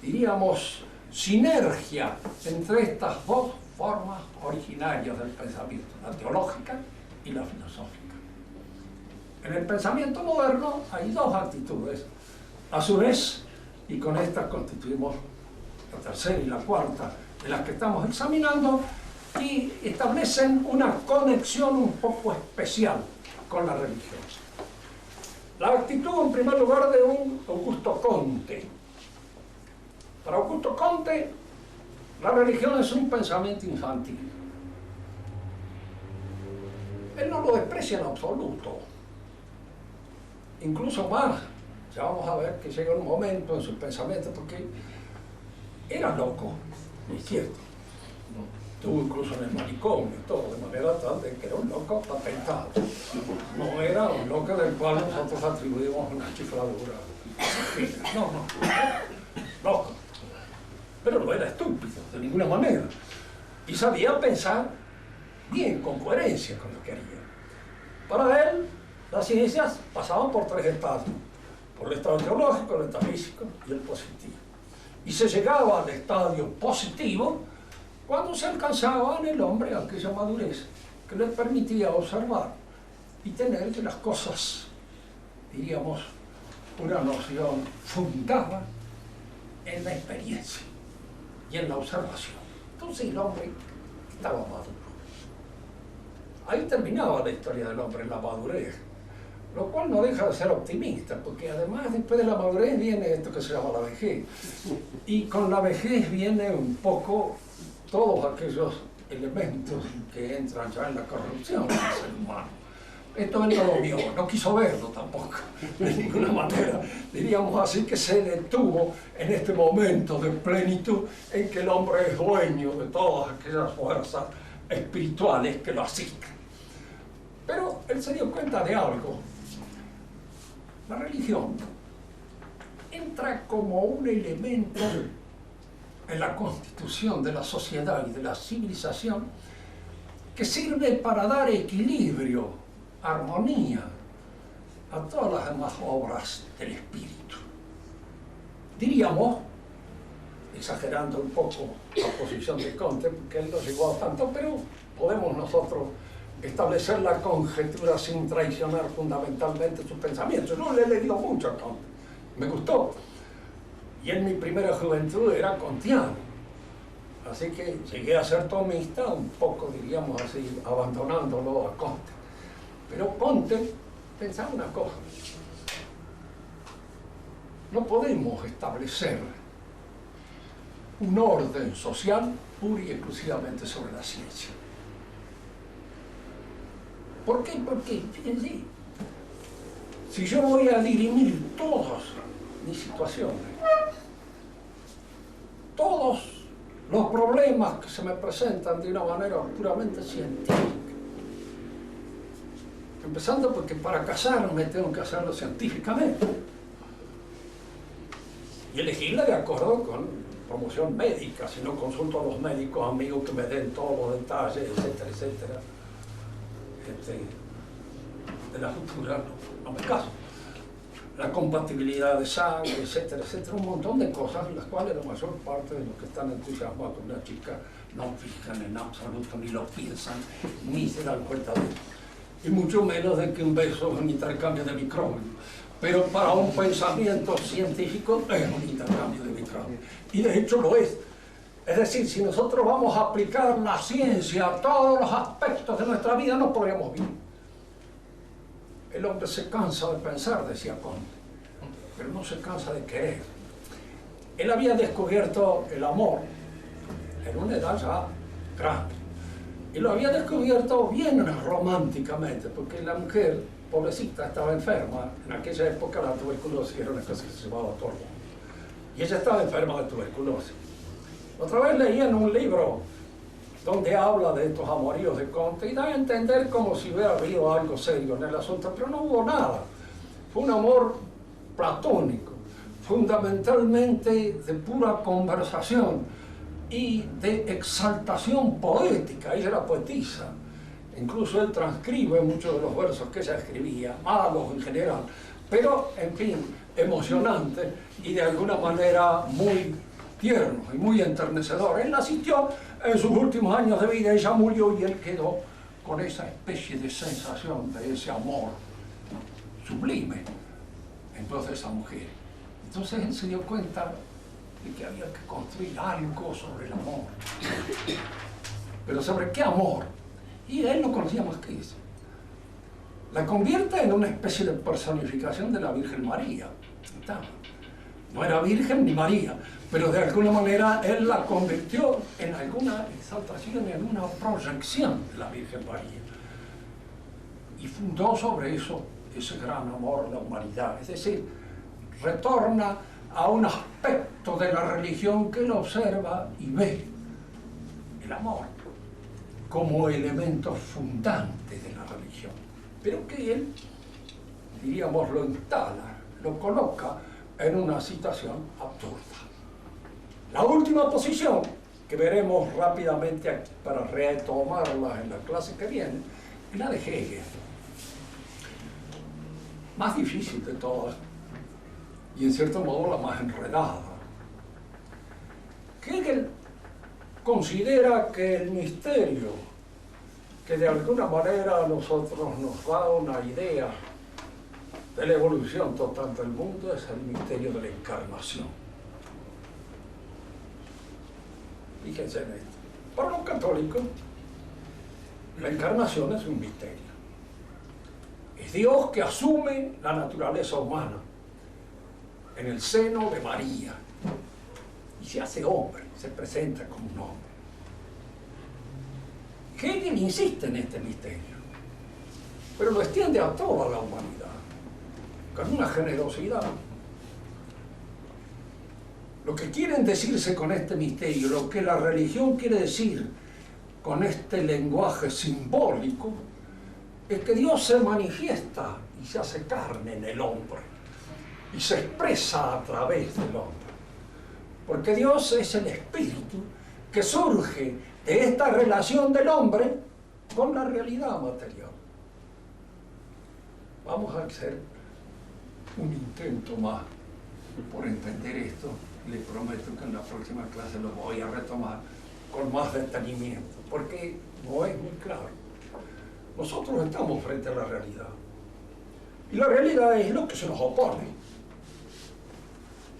S1: diríamos, sinergia entre estas dos formas originarias del pensamiento, la teológica y la filosófica. En el pensamiento moderno hay dos actitudes, a su vez y con estas constituimos la tercera y la cuarta de las que estamos examinando, y establecen una conexión un poco especial con la religión. La actitud, en primer lugar, de un Augusto Comte. Para Augusto Comte, la religión es un pensamiento infantil. Él no lo desprecia en absoluto. Incluso más, ya vamos a ver que llega un momento en sus pensamientos, porque era loco, es cierto. Estuvo incluso en el manicomio y todo, de manera tal de que era un loco patentado. No era un loco del cual nosotros atribuimos una chifladura. No, loco. Pero no era estúpido, de ninguna manera. Y sabía pensar bien, con coherencia con lo que haría. Para él, las ciencias pasaban por tres estados: por el estado teológico, el metafísico y el positivo. Y se llegaba al estadio positivo cuando se alcanzaba en el hombre aquella madurez que le permitía observar y tener que las cosas, diríamos, una noción fundada en la experiencia y en la observación. Entonces el hombre estaba maduro. Ahí terminaba la historia del hombre en la madurez, lo cual no deja de ser optimista, porque además después de la madurez viene esto que se llama la vejez, y con la vejez viene un poco todos aquellos elementos que entran ya en la corrupción del ser humano. Esto él no lo vio, no quiso verlo tampoco, de ninguna manera. Diríamos así que se detuvo en este momento de plenitud en que el hombre es dueño de todas aquellas fuerzas espirituales que lo asisten. Pero él se dio cuenta de algo. La religión entra como un elemento en la constitución de la sociedad y de la civilización que sirve para dar equilibrio, armonía a todas las demás obras del espíritu. Diríamos, exagerando un poco la posición de Comte, porque él no llegó a tanto, pero podemos nosotros establecer la conjetura sin traicionar fundamentalmente sus pensamientos. Yo le he leído mucho a Comte, me gustó. Y en mi primera juventud era kantiano, así que llegué a ser tomista, un poco, diríamos así, abandonándolo a Comte. Pero Comte pensaba una cosa: no podemos establecer un orden social pura y exclusivamente sobre la ciencia. ¿Por qué? Porque, fíjense, si yo voy a dirimir todas mis situaciones, todos los problemas que se me presentan de una manera puramente científica, empezando porque para casarme tengo que hacerlo científicamente y elegirla de acuerdo con promoción médica, si no consulto a los médicos amigos que me den todos los detalles, etcétera, etcétera, de la futura, no me caso. La compatibilidad de sangre, etcétera, etcétera, un montón de cosas en las cuales la mayor parte de los que están entusiasmados con una chica no fijan en absoluto, ni lo piensan, ni se dan cuenta de eso. Y mucho menos de que un beso es un intercambio de micrófonos. Pero para un pensamiento científico es un intercambio de micrófonos. Y de hecho lo es. Es decir, si nosotros vamos a aplicar la ciencia a todos los aspectos de nuestra vida, no podríamos vivir. El hombre se cansa de pensar, decía Comte, pero no se cansa de querer. Él había descubierto el amor en una edad ya grande. Y lo había descubierto bien románticamente, porque la mujer, pobrecita, estaba enferma. En aquella época la tuberculosis era una cosa que se llevaba a todo el mundo. Y ella estaba enferma de tuberculosis. Otra vez leí en un libro donde habla de estos amoríos de Comte y da a entender como si hubiera habido algo serio en el asunto, pero no hubo nada. Fue un amor platónico, fundamentalmente de pura conversación y de exaltación poética. Ella era poetisa, incluso él transcribe muchos de los versos que ella escribía, malos en general, pero en fin, emocionante y de alguna manera muy tierno y muy enternecedor. Él asistió en sus últimos años de vida, ella murió y él quedó con esa especie de sensación de ese amor sublime en voz de esa mujer. Entonces él se dio cuenta de que había que construir algo sobre el amor. ¿Pero sobre qué amor? Y él no conocía más que eso. La convierte en una especie de personificación de la Virgen María. ¿Está? No era Virgen ni María, pero de alguna manera él la convirtió en alguna exaltación, en una proyección de la Virgen María. Y fundó sobre eso ese gran amor a la humanidad. Es decir, retorna a un aspecto de la religión que él observa y ve, el amor, como elemento fundante de la religión, pero que él, diríamos, lo instala, lo coloca en una situación absurda. La última posición, que veremos rápidamente aquí para retomarla en la clase que viene, es la de Hegel. Más difícil de todas, y en cierto modo la más enredada. Hegel considera que el misterio que de alguna manera a nosotros nos da una idea de la evolución total del mundo es el misterio de la encarnación. Fíjense en esto. Para los católicos, la encarnación es un misterio. Es Dios que asume la naturaleza humana en el seno de María y se hace hombre, se presenta como un hombre. Hegel insiste en este misterio, pero lo extiende a toda la humanidad, con una generosidad. Lo que quieren decirse con este misterio, lo que la religión quiere decir con este lenguaje simbólico, es que Dios se manifiesta y se hace carne en el hombre y se expresa a través del hombre, porque Dios es el espíritu que surge de esta relación del hombre con la realidad material. Vamos a hacer un intento más por entender esto. Le prometo que en la próxima clase lo voy a retomar con más detenimiento, porque no es muy claro. Nosotros estamos frente a la realidad, y la realidad es lo que se nos opone.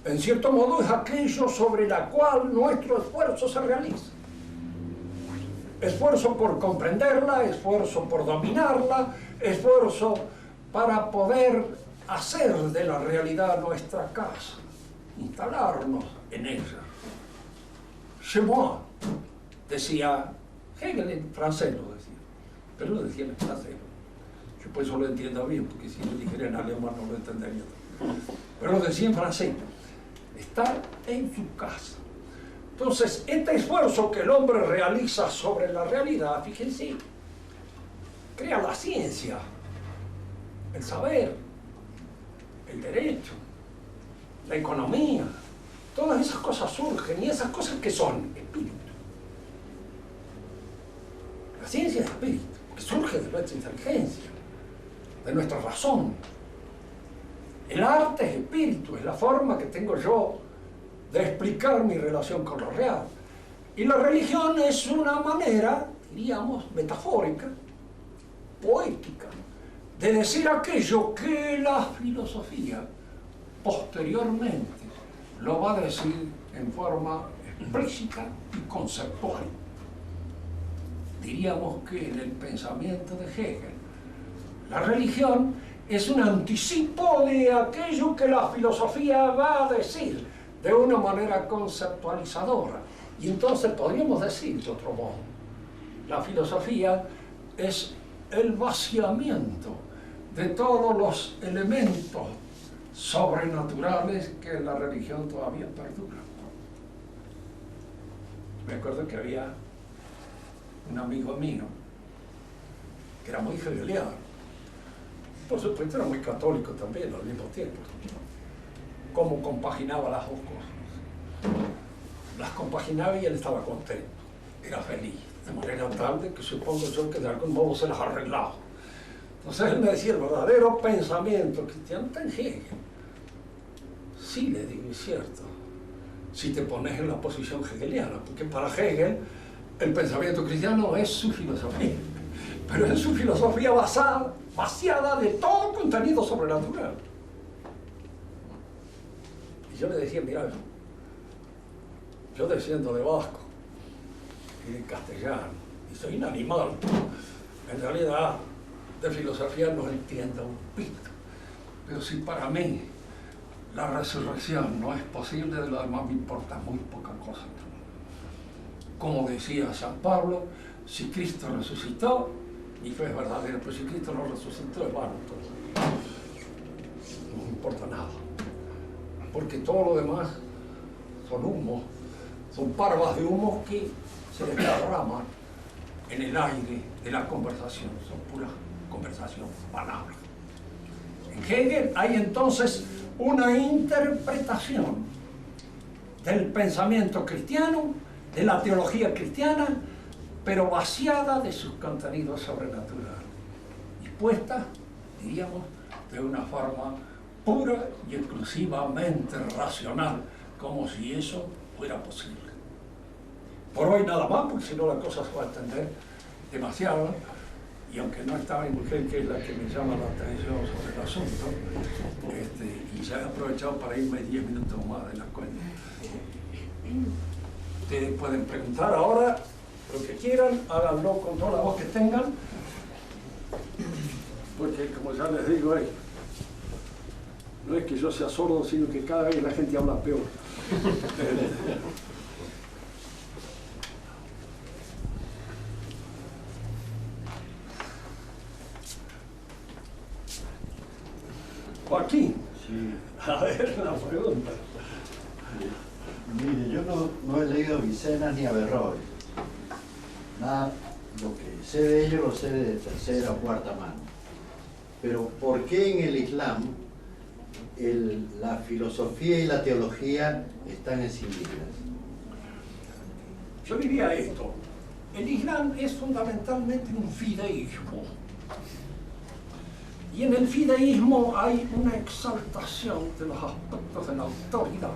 S1: En cierto modo es aquello sobre la cual nuestro esfuerzo se realiza. Esfuerzo por comprenderla, esfuerzo por dominarla, esfuerzo para poder hacer de la realidad nuestra casa, instalarnos en ella. Chez moi, decía Hegel, en francés lo decía, pero lo decía en francés. Yo pues eso lo entiendo bien, porque si lo dijera en alemán no lo entendería. Pero lo decía en francés. Estar en su casa. Entonces, este esfuerzo que el hombre realiza sobre la realidad, fíjense, crea la ciencia, el saber, el derecho, la economía. Todas esas cosas surgen, y esas cosas que son espíritu. La ciencia es espíritu, que surge de nuestra inteligencia, de nuestra razón. El arte es espíritu, es la forma que tengo yo de explicar mi relación con lo real. Y la religión es una manera, diríamos, metafórica, poética, de decir aquello que la filosofía posteriormente lo va a decir en forma explícita y conceptual. Diríamos que en el pensamiento de Hegel, la religión es un anticipo de aquello que la filosofía va a decir de una manera conceptualizadora. Y entonces podríamos decir de otro modo, la filosofía es el vaciamiento de todos los elementos sobrenaturales que la religión todavía perdura. Me acuerdo que había un amigo mío que era muy hegeliano. Por supuesto era muy católico también al mismo tiempo. Cómo compaginaba las dos cosas. Las compaginaba y él estaba contento, era feliz, de manera tal de que supongo yo que de algún modo se las arreglaba. Entonces él me decía, el verdadero pensamiento cristiano está en Hegel. Sí, le digo, es cierto, si te pones en la posición hegeliana, porque para Hegel el pensamiento cristiano es su filosofía, pero es su filosofía vaciada de todo contenido sobrenatural. Y yo le decía, mira, yo desciendo de vasco y de castellano, y soy un animal. En realidad, de filosofía no entiendo un pito. Pero si para mí la resurrección no es posible, de lo demás me importa muy poca cosa. Como decía San Pablo, si Cristo resucitó, mi fe es verdadera, pero si Cristo no resucitó, es vano todo. No me importa nada. Porque todo lo demás son humos, son parvas de humo que se desparraman en el aire de la conversación, son pura conversación, palabras. En Hegel hay entonces una interpretación del pensamiento cristiano, de la teología cristiana, pero vaciada de sus contenidos sobrenaturales, dispuesta, diríamos, de una forma pura y exclusivamente racional, como si eso fuera posible. Por hoy nada más, porque si no la cosa se va a extender demasiado, y aunque no está mi mujer, que es la que me llama la atención sobre el asunto, y ya he aprovechado para irme 10 minutos más de la cuenta. Ustedes pueden preguntar ahora lo que quieran, háganlo con toda la voz que tengan, porque como ya les digo, no es que yo sea sordo, sino que cada vez la gente habla peor. Joaquín,
S2: Sí.
S1: a ver la pregunta.
S2: Mire, yo no he leído a Vicena ni a Averroes. Nada, lo que sé de ellos lo sé de tercera o cuarta mano. Pero ¿por qué en el Islam la filosofía y la teología están escindidas?
S1: Yo diría esto, el Islam es fundamentalmente un fideísmo. Y en el fideísmo hay una exaltación de los aspectos de la autoridad,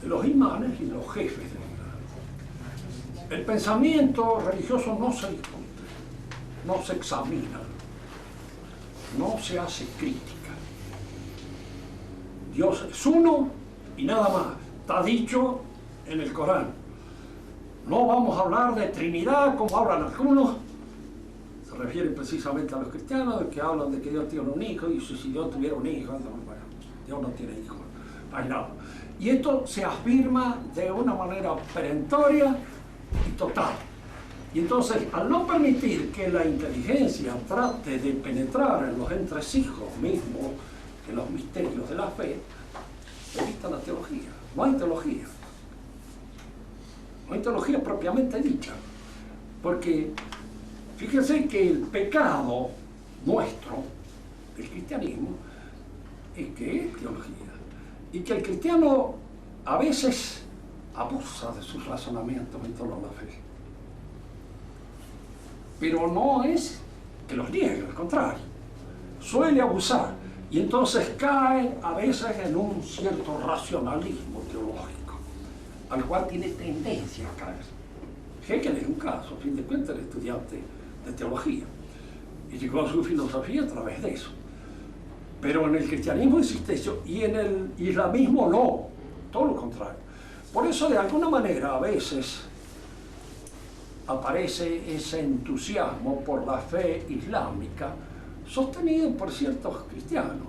S1: de los imanes y los jefes del Islam. El pensamiento religioso no se discute, no se examina, no se hace crítica. Dios es uno y nada más. Está dicho en el Corán. No vamos a hablar de Trinidad como hablan algunos. Se refiere precisamente a los cristianos, que hablan de que Dios tiene un hijo, y si Dios tuviera un hijo, bueno, Dios no tiene hijo, no hay nada. Y esto se afirma de una manera perentoria y total. Y entonces, al no permitir que la inteligencia trate de penetrar en los entresijos mismos de los misterios de la fe, se evita la teología. No hay teología. No hay teología propiamente dicha. Porque fíjense que el pecado nuestro, del cristianismo, es que es teología. Y que el cristiano a veces abusa de sus razonamientos en torno a la fe. Pero no es que los niegue, al contrario. Suele abusar. Y entonces cae a veces en un cierto racionalismo teológico, al cual tiene tendencia a caer. Hegel es un caso, a fin de cuentas, el estudiante de teología, y llegó a su filosofía a través de eso. Pero en el cristianismo existe eso, y en el islamismo no, todo lo contrario. Por eso, de alguna manera, a veces aparece ese entusiasmo por la fe islámica, sostenido por ciertos cristianos,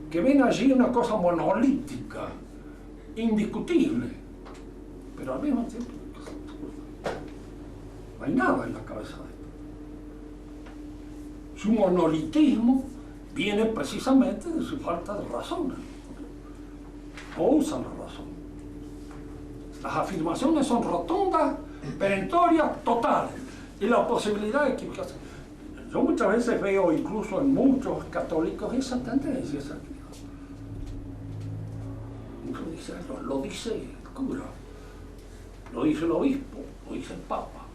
S1: que ven allí una cosa monolítica, indiscutible, pero al mismo tiempo no hay nada en la cabeza de esto. Su monolitismo viene precisamente de su falta de razón. No usan la razón. Las afirmaciones son rotundas, perentorias, totales, y la posibilidad de equivocarse. Yo muchas veces veo, incluso en muchos católicos, esa tendencia. Lo dice el cura, lo dice el obispo, lo dice el papa.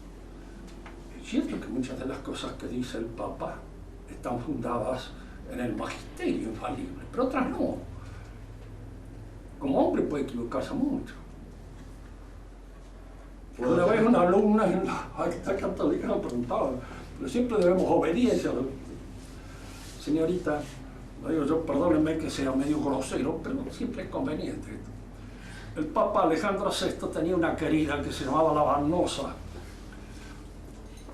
S1: Es cierto que muchas de las cosas que dice el papa están fundadas en el magisterio infalible, pero otras no. Como hombre puede equivocarse mucho. Una vez una alumna en la Acta Católica me preguntaba, pero siempre debemos obediencia. Señorita, no digo yo, perdónenme que sea medio grosero, pero siempre es conveniente esto. El Papa Alejandro VI tenía una querida que se llamaba la Vanosa.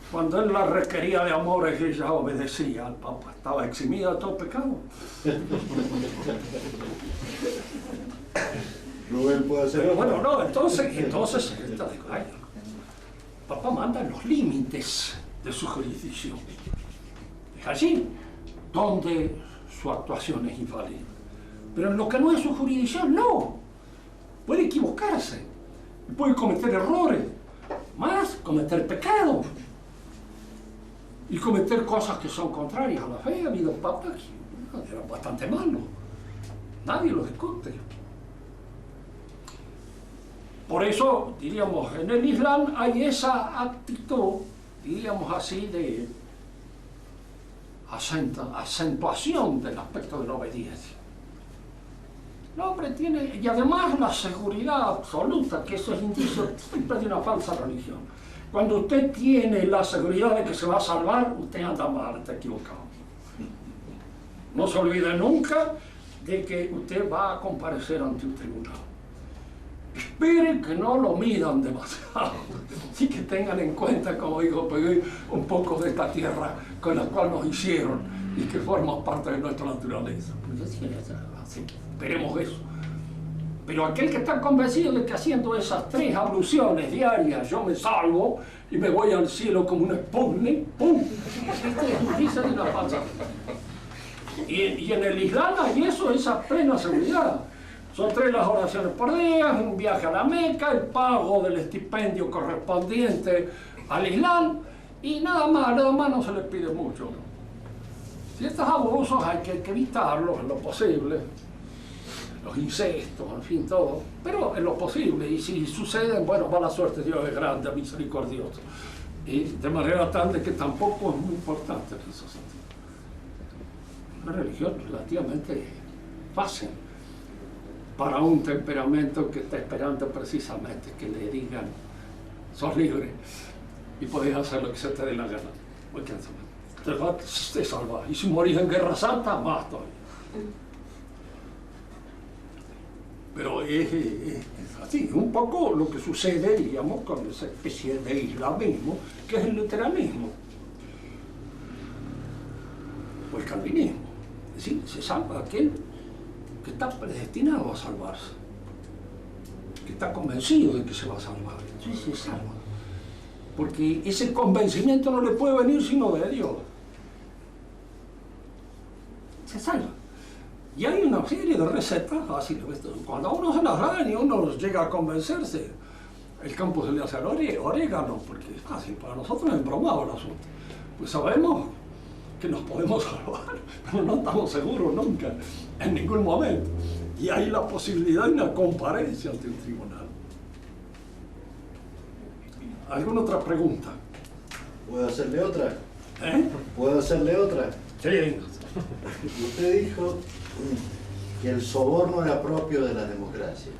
S1: Cuando él la requería de amores, ella obedecía al Papa. Estaba eximida de todo pecado.
S2: Rubén puede hacer.
S1: Pero bueno, no, entonces esta dijo, ay, el Papa manda en los límites de su jurisdicción. Es allí donde su actuación es infalible. Pero en lo que no es su jurisdicción, no. Puede equivocarse, puede cometer errores, más cometer pecados y cometer cosas que son contrarias a la fe. Ha habido papas que eran bastante malos, nadie lo discute. Por eso, diríamos, en el Islam hay esa actitud, diríamos así, de acentuación del aspecto de la obediencia. El hombre tiene, y además la seguridad absoluta, que eso es indicio siempre de una falsa religión. Cuando usted tiene la seguridad de que se va a salvar, usted anda mal, está equivocado. No se olvide nunca de que usted va a comparecer ante un tribunal. Esperen que no lo midan demasiado, sí que tengan en cuenta, como dijo Peguy, un poco de esta tierra con la cual nos hicieron y que forma parte de nuestra naturaleza. Esperemos eso. Pero aquel que está convencido de que haciendo esas 3 abluciones diarias yo me salvo y me voy al cielo como un Sputnik, ¡pum! Dice de una falsa. Y en el Islam hay eso, esa plena seguridad. Son 3 las oraciones por día, un viaje a la Meca, el pago del estipendio correspondiente al Islam y nada más no se les pide mucho. Si estos abusos hay que evitarlos en lo posible, los incestos, en fin, todo, pero en lo posible, y si suceden, bueno, mala suerte, Dios es grande, misericordioso, y de manera tal de que tampoco es muy importante en ese sentido. Una religión relativamente fácil para un temperamento que está esperando precisamente que le digan, sos libre y podés hacer lo que se te dé la gana. Te salva. Y si morís en Guerra Santa, más todavía. Pero es así, un poco lo que sucede, digamos, con esa especie de islamismo, que es el luteranismo o el calvinismo. Es decir, se salva aquel que está predestinado a salvarse, que está convencido de que se va a salvar. Entonces se salva. Porque ese convencimiento no le puede venir sino de Dios. Se salva. Y hay una serie de recetas, así, cuando a uno se las dan y uno llega a convencerse, el campo se le hace al orégano, porque es fácil, para nosotros es embromado el asunto. Pues sabemos que nos podemos salvar, pero no estamos seguros nunca, en ningún momento. Y hay la posibilidad de una comparencia ante un tribunal. ¿Alguna otra pregunta?
S2: ¿Puedo hacerle otra?
S1: ¿Eh?
S2: ¿Puedo hacerle otra?
S1: Sí.
S2: Usted dijo que el soborno era propio de la democracia.